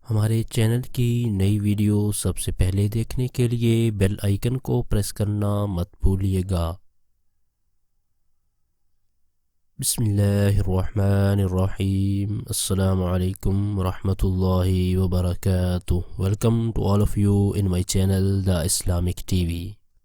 ہمارے چینل کی نئی ویڈیو سب سے پہلے دیکھنے کے لیے بیل آئیکن کو پریس کرنا مت بھولیے گا۔ بسم اللہ الرحمن الرحیم۔ السلام علیکم ورحمۃ اللہ وبرکاتہ۔ Welcome to all of you in my channel the Islamic T V.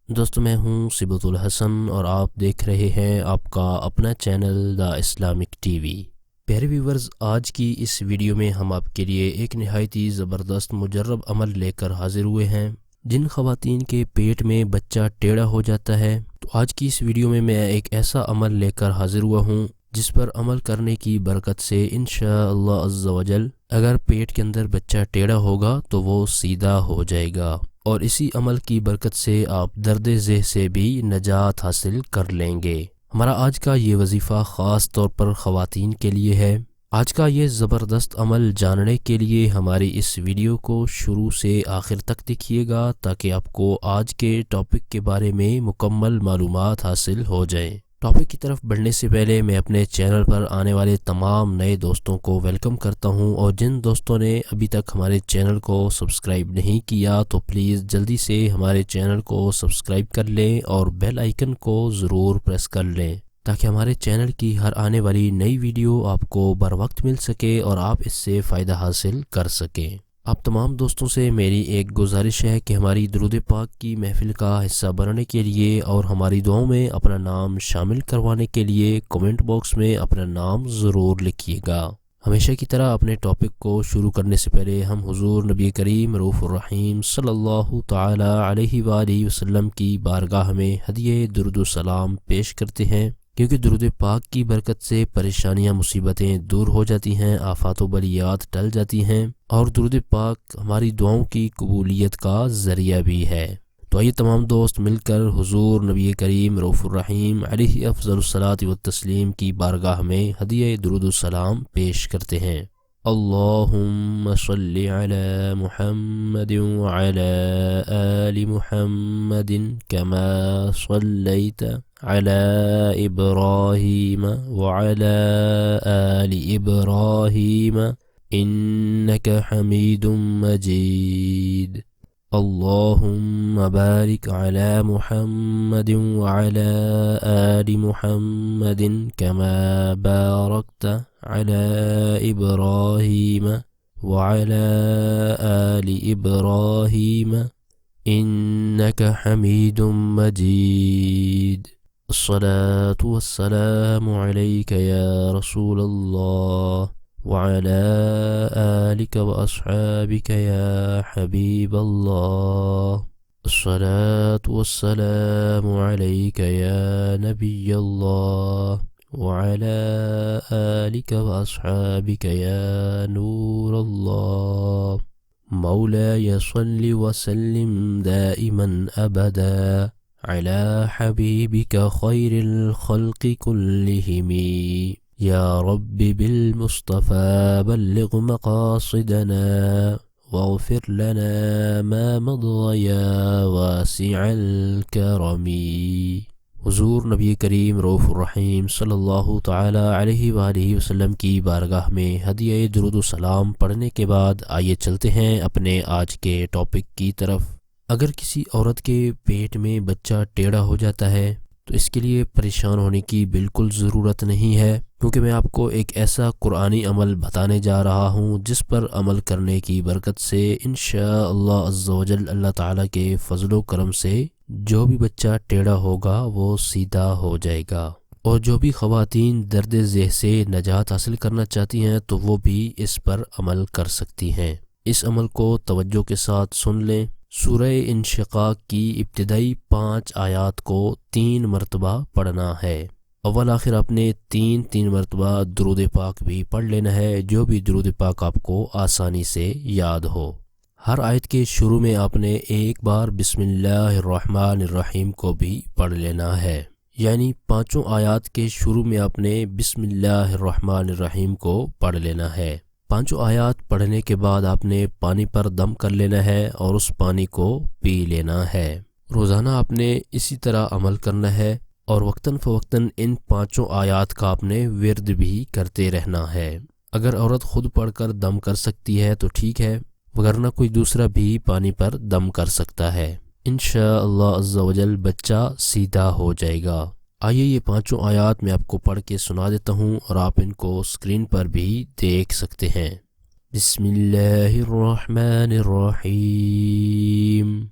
دوستو، میں ہوں صبۃ الحسن اور آپ دیکھ رہے ہیں آپ کا اپنا چینل دا اسلامک ٹی وی۔ پیارے ویورز، آج کی اس ویڈیو میں ہم آپ کے لیے ایک نہایت ہی زبردست مجرب عمل لے کر حاضر ہوئے ہیں۔ جن خواتین کے پیٹ میں بچہ ٹیڑھا ہو جاتا ہے، تو آج کی اس ویڈیو میں ایک ایسا عمل لے کر حاضر ہوا ہوں جس پر عمل کرنے کی برکت سے انشاءاللہ عز و جل اگر پیٹ کے اندر بچہ ٹیڑھا ہوگا تو وہ سیدھا ہو جائے گا، اور اسی عمل کی برکت سے آپ درد ذہ سے بھی نجات حاصل کر لیں گے۔ ہمارا آج کا یہ وظیفہ خاص طور پر خواتین کے لیے ہے۔ آج کا یہ زبردست عمل جاننے کے لیے ہماری اس ویڈیو کو شروع سے آخر تک دیکھیے گا تاکہ آپ کو آج کے ٹاپک کے بارے میں مکمل معلومات حاصل ہو جائیں۔ ٹاپک کی طرف بڑھنے سے پہلے میں اپنے چینل پر آنے والے تمام نئے دوستوں کو ویلکم کرتا ہوں، اور جن دوستوں نے ابھی تک ہمارے چینل کو سبسکرائب نہیں کیا تو پلیز جلدی سے ہمارے چینل کو سبسکرائب کر لیں اور بیل آئیکن کو ضرور پریس کر لیں تاکہ ہمارے چینل کی ہر آنے والی نئی ویڈیو آپ کو بر وقت مل سکے اور آپ اس سے فائدہ حاصل کر سکیں۔ آپ تمام دوستوں سے میری ایک گزارش ہے کہ ہماری درود پاک کی محفل کا حصہ بننے کے لیے اور ہماری دعاؤں میں اپنا نام شامل کروانے کے لیے کمنٹ باکس میں اپنا نام ضرور لکھیے گا۔ ہمیشہ کی طرح اپنے ٹاپک کو شروع کرنے سے پہلے ہم حضور نبی کریم رؤوف الرحیم صلی اللہ تعالی علیہ وآلہ وسلم کی بارگاہ میں ہدیہ درود و سلام پیش کرتے ہیں، کیونکہ درود پاک کی برکت سے پریشانیاں مصیبتیں دور ہو جاتی ہیں، آفات و بلیات ٹل جاتی ہیں، اور درود پاک ہماری دعاؤں کی قبولیت کا ذریعہ بھی ہے۔ تو آئیے تمام دوست مل کر حضور نبی کریم رؤوف الرحیم علیہ افضل الصلاۃ والتسلیم کی بارگاہ میں ہدیہ درود و سلام پیش کرتے ہیں۔ اللہم صلی علی محمد وعلی آل محمد کما صلیت على إبراهيم وعلى آل إبراهيم إنك حميد مجيد۔ اللهم بارك على محمد وعلى آل محمد كما باركت على إبراهيم وعلى آل إبراهيم إنك حميد مجيد۔ الصلاة والسلام عليك يا رسول الله وعلى آلك وأصحابك يا حبيب الله۔ الصلاة والسلام عليك يا نبي الله وعلى آلك وأصحابك يا نور الله۔ مولاي صل وسلم دائما أبدا على حبيبك خير الخلق كلهم، يا رب بالمصطفى بلغ مقاصدنا واغفر لنا ما مضى يا واسع الكرم۔ حضور نبی کریم رؤوف الرحیم صلی اللہ تعالی علیہ وآلہ وسلم کی بارگاہ میں ہدیہ درود و سلام پڑھنے کے بعد آئیے چلتے ہیں اپنے آج کے ٹاپک کی طرف۔ اگر کسی عورت کے پیٹ میں بچہ ٹیڑھا ہو جاتا ہے تو اس کے لیے پریشان ہونے کی بالکل ضرورت نہیں ہے، کیونکہ میں آپ کو ایک ایسا قرآنی عمل بتانے جا رہا ہوں جس پر عمل کرنے کی برکت سے انشاءاللہ عز و جل اللہ تعالیٰ کے فضل و کرم سے جو بھی بچہ ٹیڑھا ہوگا وہ سیدھا ہو جائے گا، اور جو بھی خواتین درد ذہ سے نجات حاصل کرنا چاہتی ہیں تو وہ بھی اس پر عمل کر سکتی ہیں۔ اس عمل کو توجہ کے ساتھ سن لیں۔ سورہ انشقاق کی ابتدائی 5 آیات کو 3 مرتبہ پڑھنا ہے۔ اول آخر آپ نے 3 مرتبہ درود پاک بھی پڑھ لینا ہے، جو بھی درود پاک آپ کو آسانی سے یاد ہو۔ ہر آیت کے شروع میں آپ نے ایک بار بسم اللہ الرحمن الرحیم کو بھی پڑھ لینا ہے، یعنی 5 آیات کے شروع میں آپ نے بسم اللہ الرحمن الرحیم کو پڑھ لینا ہے۔ 5 آیات پڑھنے کے بعد آپ نے پانی پر دم کر لینا ہے اور اس پانی کو پی لینا ہے۔ روزانہ آپ نے اسی طرح عمل کرنا ہے، اور وقتاً فوقتاً ان 5 آیات کا آپ نے ورد بھی کرتے رہنا ہے۔ اگر عورت خود پڑھ کر دم کر سکتی ہے تو ٹھیک ہے، وگرنہ کوئی دوسرا بھی پانی پر دم کر سکتا ہے۔ انشاءاللہ عز و جل بچہ سیدھا ہو جائے گا۔ آئیے یہ 5 آیات میں آپ کو پڑھ کے سنا دیتا ہوں اور آپ ان کو اسکرین پر بھی دیکھ سکتے ہیں۔ بسم اللہ الرحمن الرحیم۔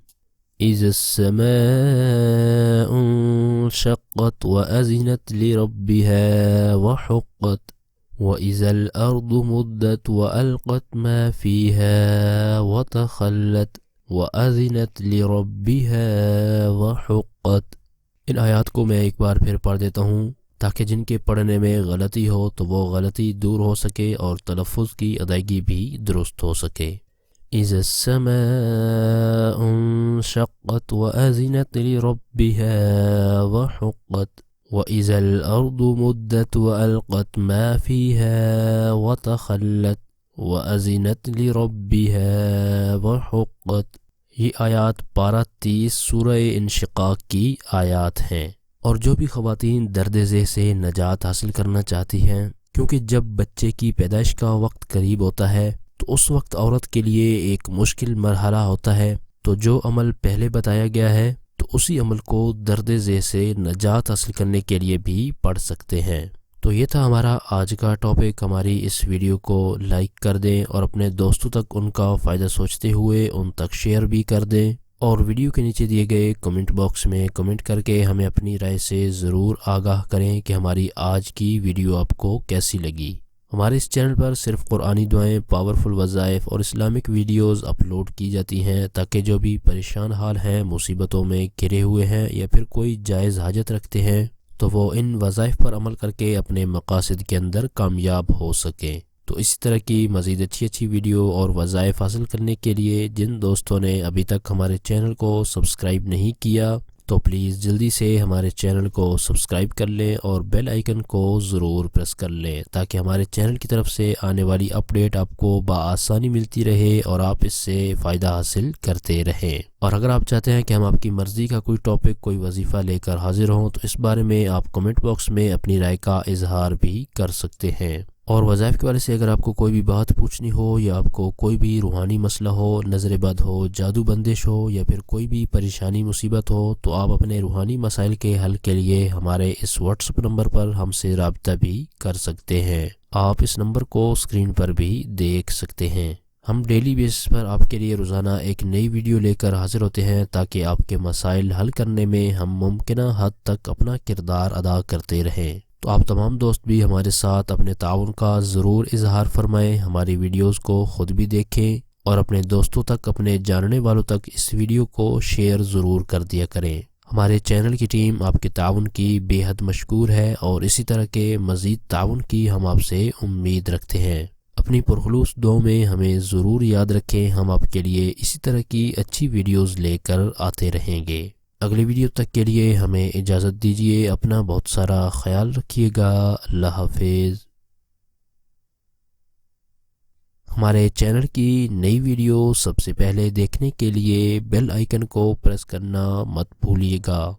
اذا السماء انشقت وأذنت لربها وحقت وإذا الأرض مدت وألقت ما فيها وتخلت وأذنت لربها وحقت۔ ان آیات کو میں ایک بار پھر پڑھ دیتا ہوں تاکہ جن کے پڑھنے میں غلطی ہو تو وہ غلطی دور ہو سکے اور تلفظ کی ادائیگی بھی درست ہو سکے۔ اذا السماء انشقت وأذنت لربها وحقت وإذا الأرض مدت وألقت ما فيها وتخلت وأذنت لربها وحقت۔ یہ آیات پارہ 30 سورہ انشقاق کی آیات ہیں، اور جو بھی خواتین درد ذہ سے نجات حاصل کرنا چاہتی ہیں، کیونکہ جب بچے کی پیدائش کا وقت قریب ہوتا ہے تو اس وقت عورت کے لیے ایک مشکل مرحلہ ہوتا ہے، تو جو عمل پہلے بتایا گیا ہے تو اسی عمل کو درد ذہ سے نجات حاصل کرنے کے لیے بھی پڑھ سکتے ہیں۔ تو یہ تھا ہمارا آج کا ٹاپک۔ ہماری اس ویڈیو کو لائک کر دیں اور اپنے دوستوں تک ان کا فائدہ سوچتے ہوئے ان تک شیئر بھی کر دیں، اور ویڈیو کے نیچے دیے گئے کمنٹ باکس میں کمنٹ کر کے ہمیں اپنی رائے سے ضرور آگاہ کریں کہ ہماری آج کی ویڈیو آپ کو کیسی لگی۔ ہمارے اس چینل پر صرف قرآنی دعائیں، پاورفل وظائف اور اسلامک ویڈیوز اپلوڈ کی جاتی ہیں تاکہ جو بھی پریشان حال ہیں، مصیبتوں میں گھرے ہوئے ہیں یا پھر کوئی جائز حاجت رکھتے ہیں تو وہ ان وظائف پر عمل کر کے اپنے مقاصد کے اندر کامیاب ہو سکیں۔ تو اسی طرح کی مزید اچھی ویڈیو اور وظائف حاصل کرنے کے لیے جن دوستوں نے ابھی تک ہمارے چینل کو سبسکرائب نہیں کیا تو پلیز جلدی سے ہمارے چینل کو سبسکرائب کر لیں اور بیل آئیکن کو ضرور پریس کر لیں تاکہ ہمارے چینل کی طرف سے آنے والی اپڈیٹ آپ کو بآسانی ملتی رہے اور آپ اس سے فائدہ حاصل کرتے رہیں۔ اور اگر آپ چاہتے ہیں کہ ہم آپ کی مرضی کا کوئی ٹاپک، کوئی وظیفہ لے کر حاضر ہوں تو اس بارے میں آپ کمنٹ باکس میں اپنی رائے کا اظہار بھی کر سکتے ہیں۔ اور وظائف کے بارے سے اگر آپ کو کوئی بھی بات پوچھنی ہو یا آپ کو کوئی بھی روحانی مسئلہ ہو، نظر بد ہو، جادو بندش ہو یا پھر کوئی بھی پریشانی مصیبت ہو تو آپ اپنے روحانی مسائل کے حل کے لیے ہمارے اس واٹس ایپ نمبر پر ہم سے رابطہ بھی کر سکتے ہیں۔ آپ اس نمبر کو اسکرین پر بھی دیکھ سکتے ہیں۔ ہم ڈیلی بیسس پر آپ کے لیے روزانہ ایک نئی ویڈیو لے کر حاضر ہوتے ہیں تاکہ آپ کے مسائل حل کرنے میں ہم ممکنہ حد تک اپنا کردار ادا کرتے رہیں۔ تو آپ تمام دوست بھی ہمارے ساتھ اپنے تعاون کا ضرور اظہار فرمائیں، ہماری ویڈیوز کو خود بھی دیکھیں اور اپنے دوستوں تک، اپنے جاننے والوں تک اس ویڈیو کو شیئر ضرور کر دیا کریں۔ ہمارے چینل کی ٹیم آپ کے تعاون کی بے حد مشکور ہے اور اسی طرح کے مزید تعاون کی ہم آپ سے امید رکھتے ہیں۔ اپنی پرخلوص دعاؤں میں ہمیں ضرور یاد رکھیں، ہم آپ کے لیے اسی طرح کی اچھی ویڈیوز لے کر آتے رہیں گے۔ اگلی ویڈیو تک کے لیے ہمیں اجازت دیجیے، اپنا بہت سارا خیال رکھیے گا۔ اللہ حافظ۔ ہمارے چینل کی نئی ویڈیو سب سے پہلے دیکھنے کے لیے بیل آئیکن کو پریس کرنا مت بھولیے گا۔